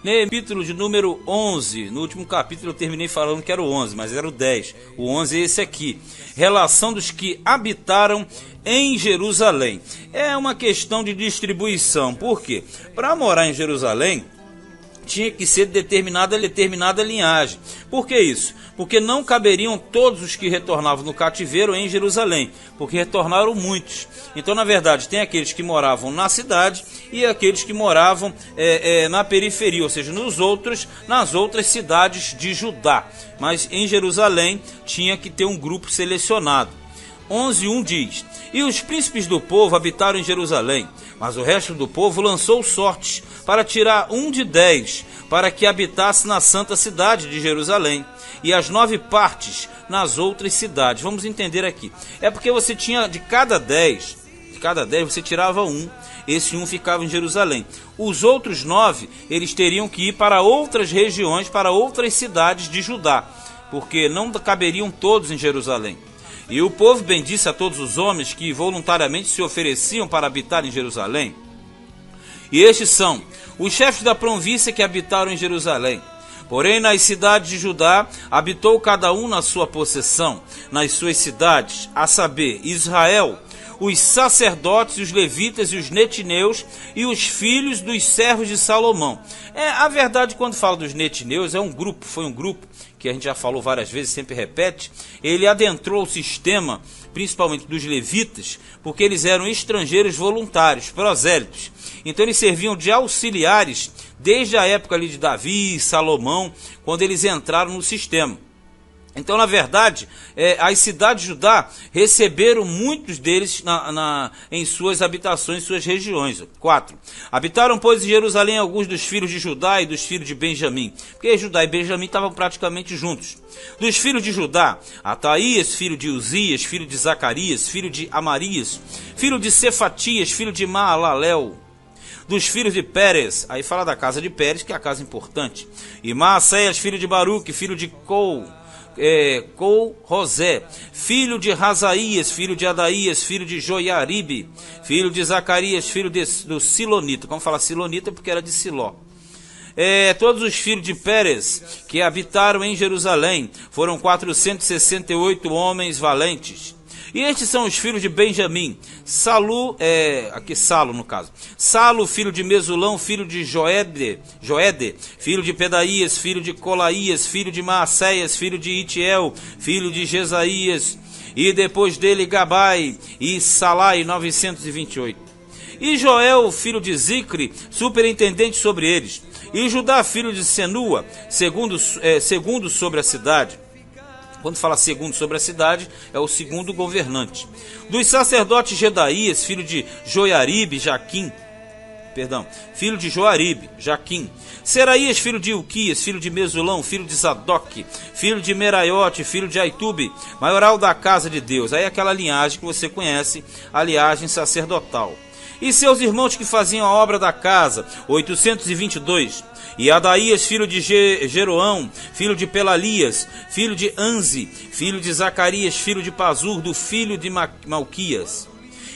No capítulo de número 11, no último capítulo eu terminei falando que era o 11, mas era o 10. O 11 é esse aqui. Relação dos que habitaram em Jerusalém. É uma questão de distribuição. Por quê? Para morar em Jerusalém, tinha que ser determinada linhagem. Por que isso? Porque não caberiam todos os que retornavam no cativeiro em Jerusalém, porque retornaram muitos. Então, na verdade, tem aqueles que moravam na cidade e aqueles que moravam na periferia, ou seja, nas outras cidades de Judá. Mas em Jerusalém tinha que ter um grupo selecionado. 11:1 diz: E os príncipes do povo habitaram em Jerusalém, mas o resto do povo lançou sortes para tirar 1 de 10, para que habitasse na santa cidade de Jerusalém, e as 9 partes nas outras cidades. Vamos entender aqui. É porque você tinha de cada 10 você tirava 1, esse 1 ficava em Jerusalém. Os outros 9, eles teriam que ir para outras regiões, para outras cidades de Judá, porque não caberiam todos em Jerusalém. E o povo bendisse a todos os homens que voluntariamente se ofereciam para habitar em Jerusalém. E estes são os chefes da província que habitaram em Jerusalém. Porém, nas cidades de Judá, habitou cada um na sua possessão, nas suas cidades, a saber, Israel, os sacerdotes, os levitas e os netineus e os filhos dos servos de Salomão. A verdade, quando fala dos netineus, foi um grupo que a gente já falou várias vezes, sempre repete. Ele adentrou o sistema, principalmente dos levitas, porque eles eram estrangeiros voluntários, prosélitos. Então eles serviam de auxiliares desde a época ali de Davi e Salomão, quando eles entraram no sistema. Então, na verdade, as cidades de Judá receberam muitos deles em suas habitações, em suas regiões. 4. Habitaram, pois, em Jerusalém alguns dos filhos de Judá e dos filhos de Benjamim, porque Judá e Benjamim estavam praticamente juntos. Dos filhos de Judá, Ataías, filho de Uzias, filho de Zacarias, filho de Amarias, filho de Cefatias, filho de Maalalel. Dos filhos de Pérez, aí fala da casa de Pérez, que é a casa importante. E Maacéias, filho de Baruque, filho de Rosé, filho de Razaías, filho de Adaías, filho de Joiaribe, filho de Zacarias, filho do Silonita. Como fala Silonita? Porque era de Siló. Todos os filhos de Pérez que habitaram em Jerusalém foram 468 homens valentes. E estes são os filhos de Benjamim: Salo, no caso. Salo, filho de Mesulão, filho de Joede, filho de Pedaías, filho de Colaías, filho de Maacéias, filho de Itiel, filho de Jesaías, e depois dele Gabai e Salai, 928. E Joel, filho de Zicre, superintendente sobre eles. E Judá, filho de Senua, segundo sobre a cidade. Quando fala segundo sobre a cidade, é o segundo governante. Dos sacerdotes, Jedaías, filho de filho de Jaquim. Seraías, filho de Ilquias, filho de Mesulão, filho de Zadok, filho de Meraiote, filho de Aitube, maioral da casa de Deus. Aí é aquela linhagem que você conhece, a linhagem sacerdotal. E seus irmãos que faziam a obra da casa, 822. E Adaías, filho de Jeroão, filho de Pelalias, filho de Anzi, filho de Zacarias, filho de Pazur, do filho de Malquias.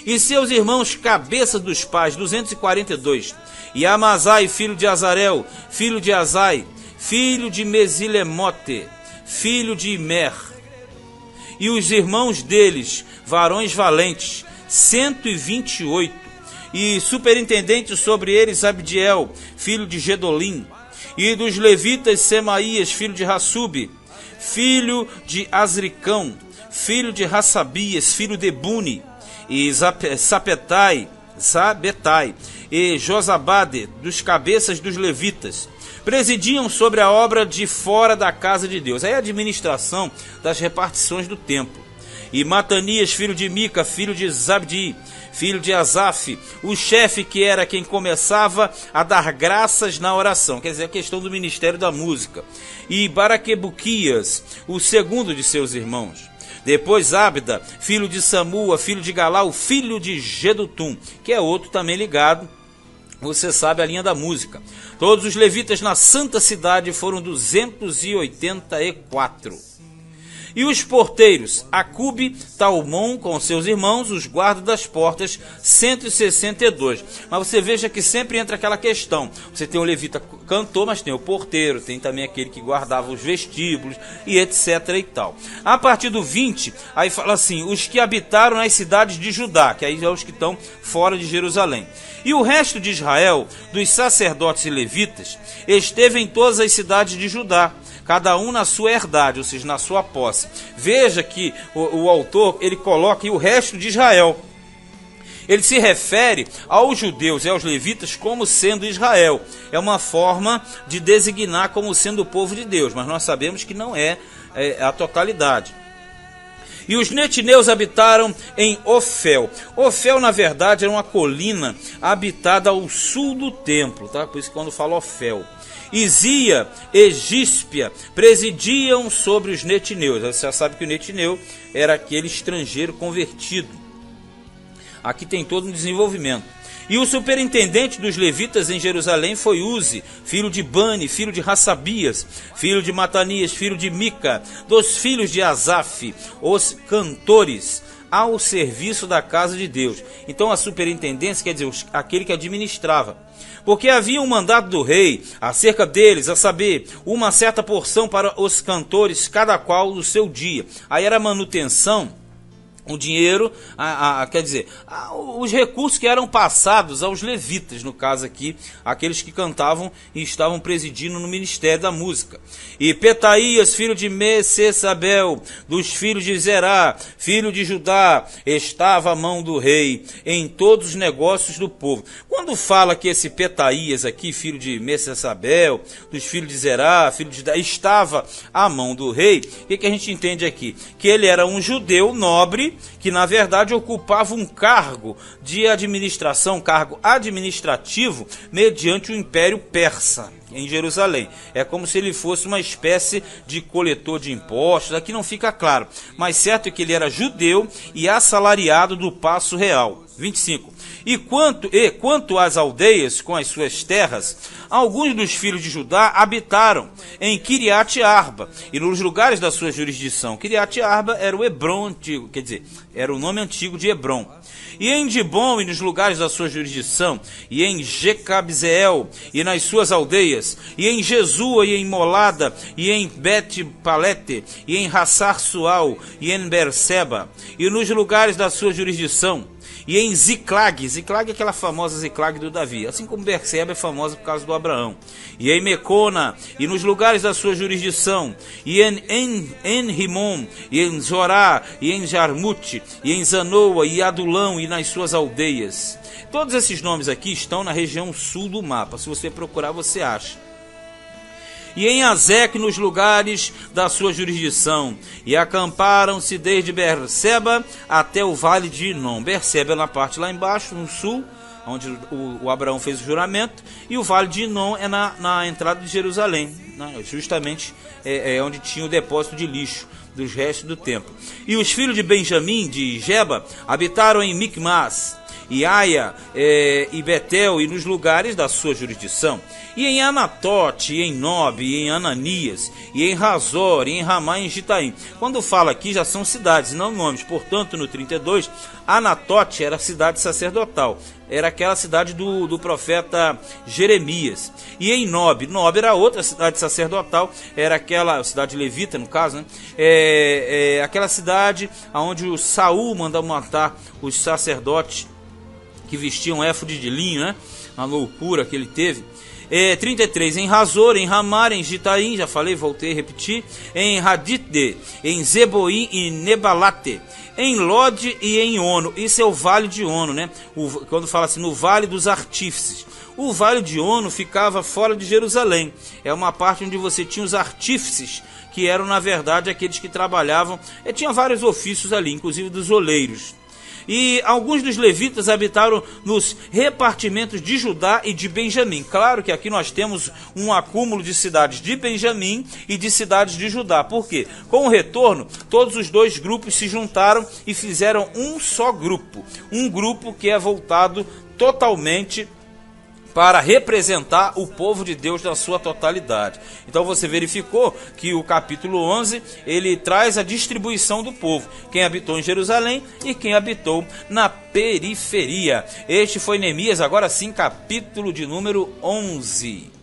E seus irmãos, cabeças dos pais, 242. E Amazai, filho de Azarel, filho de Azai, filho de Mesilemote, filho de Imer. E os irmãos deles, varões valentes, 128. E superintendente sobre eles Abdiel, filho de Gedolim. E dos levitas Semaías, filho de Hassube, filho de Azricão, filho de Rassabias, filho de Buni. E Sabetai e Josabade, dos cabeças dos levitas, presidiam sobre a obra de fora da casa de Deus. Aí a administração das repartições do templo. E Matanias, filho de Mica, filho de Zabdi, filho de Asaf, o chefe que era quem começava a dar graças na oração, quer dizer, a questão do ministério da música. E Baraquebuquias, o segundo de seus irmãos. Depois Abda, filho de Samua, filho de Galau, filho de Gedutum, que é outro também ligado, você sabe, a linha da música. Todos os levitas na santa cidade foram 284. E os porteiros, Acube, Talmon com seus irmãos, os guardas das portas, 162. Mas você veja que sempre entra aquela questão. Você tem o levita cantor, mas tem o porteiro, tem também aquele que guardava os vestíbulos e etc e tal. A partir do 20, aí fala assim, os que habitaram nas cidades de Judá, que aí é os que estão fora de Jerusalém. E o resto de Israel, dos sacerdotes e levitas, esteve em todas as cidades de Judá, cada um na sua herdade, ou seja, na sua posse. Veja que o autor, ele coloca aí o resto de Israel. Ele se refere aos judeus e aos levitas como sendo Israel. É uma forma de designar como sendo o povo de Deus, mas nós sabemos que não é a totalidade. E os netineus habitaram em Ofel. Ofel, na verdade, era uma colina habitada ao sul do templo, tá? Por isso que quando fala Ofel. Izia e Gíspia presidiam sobre os netineus. Você já sabe que o netineu era aquele estrangeiro convertido. Aqui tem todo um desenvolvimento. E o superintendente dos levitas em Jerusalém foi Uzi, filho de Bani, filho de Hassabias, filho de Matanias, filho de Mica, dos filhos de Asaf, os cantores, ao serviço da casa de Deus. Então a superintendência quer dizer aquele que administrava. Porque havia um mandato do rei acerca deles, a saber, uma certa porção para os cantores, cada qual no seu dia. Aí era manutenção. O dinheiro, quer dizer, os recursos que eram passados aos levitas, no caso aqui, aqueles que cantavam e estavam presidindo no ministério da música. E Petaías, filho de Messesabel, dos filhos de Zerá, filho de Judá, estava à mão do rei em todos os negócios do povo. Quando fala que esse Petaías aqui, filho de Messesabel, dos filhos de Zerá, filho de Judá, estava à mão do rei, o que a gente entende aqui? Que ele era um judeu nobre, que na verdade ocupava um cargo de administração, cargo administrativo, mediante o Império Persa em Jerusalém. É como se ele fosse uma espécie de coletor de impostos, aqui não fica claro, mas certo é que ele era judeu e assalariado do Paço Real. 25. E quanto às aldeias com as suas terras, alguns dos filhos de Judá habitaram em Kiriat Arba e nos lugares da sua jurisdição. Kiriat Arba era o Hebron antigo, quer dizer, era o nome antigo de Hebron. E em Dibon e nos lugares da sua jurisdição, e em Jecabzeel e nas suas aldeias, e em Jesua e em Molada, e em Bet-Palete, e em Hassar Sual, e em Berseba, e nos lugares da sua jurisdição, e em Ziclag, Ziclag é aquela famosa Ziclag do Davi, assim como Berseba é famosa por causa do Abraão, e em Mecona, e nos lugares da sua jurisdição, e em Rimon, e em Zorá, e em Jarmute, e em Zanoa, e Adulão, e nas suas aldeias. Todos esses nomes aqui estão na região sul do mapa, se você procurar você acha. E em Azeque, nos lugares da sua jurisdição, e acamparam-se desde Berseba até o vale de Inom. Berseba é na parte lá embaixo, no sul, onde o Abraão fez o juramento, e o vale de Inom é na entrada de Jerusalém, né? Justamente é onde tinha o depósito de lixo dos restos do templo. E os filhos de Benjamim, de Geba, habitaram em Micmas, e Aia, e Betel, e nos lugares da sua jurisdição, e em Anatote, e em Nob, e em Ananias, e em Razor, e em Ramá, e em Gitaim. Quando fala aqui já são cidades, não nomes. Portanto, no 32, Anatote era a cidade sacerdotal, era aquela cidade do profeta Jeremias. E em Nob era outra cidade sacerdotal, era aquela cidade levita, no caso, né? Aquela cidade onde o Saul mandou matar os sacerdotes que vestiam éfode de linho, né? Uma loucura que ele teve. 33, em Razor, em Ramar, em Gitaim, já falei, voltei a repetir, em Hadide, em Zeboim e Nebalate, em Lode e em Ono. Isso é o Vale de Ono, né? Quando fala assim, no Vale dos Artífices. O Vale de Ono ficava fora de Jerusalém. É uma parte onde você tinha os artífices, que eram, na verdade, aqueles que trabalhavam. Tinha vários ofícios ali, inclusive dos oleiros. E alguns dos levitas habitaram nos repartimentos de Judá e de Benjamim. Claro que aqui nós temos um acúmulo de cidades de Benjamim e de cidades de Judá. Por quê? Com o retorno, todos os dois grupos se juntaram e fizeram um só grupo. Um grupo que é voltado totalmente para representar o povo de Deus na sua totalidade. Então você verificou que o capítulo 11, ele traz a distribuição do povo, quem habitou em Jerusalém e quem habitou na periferia. Este foi Neemias, agora sim, capítulo de número 11.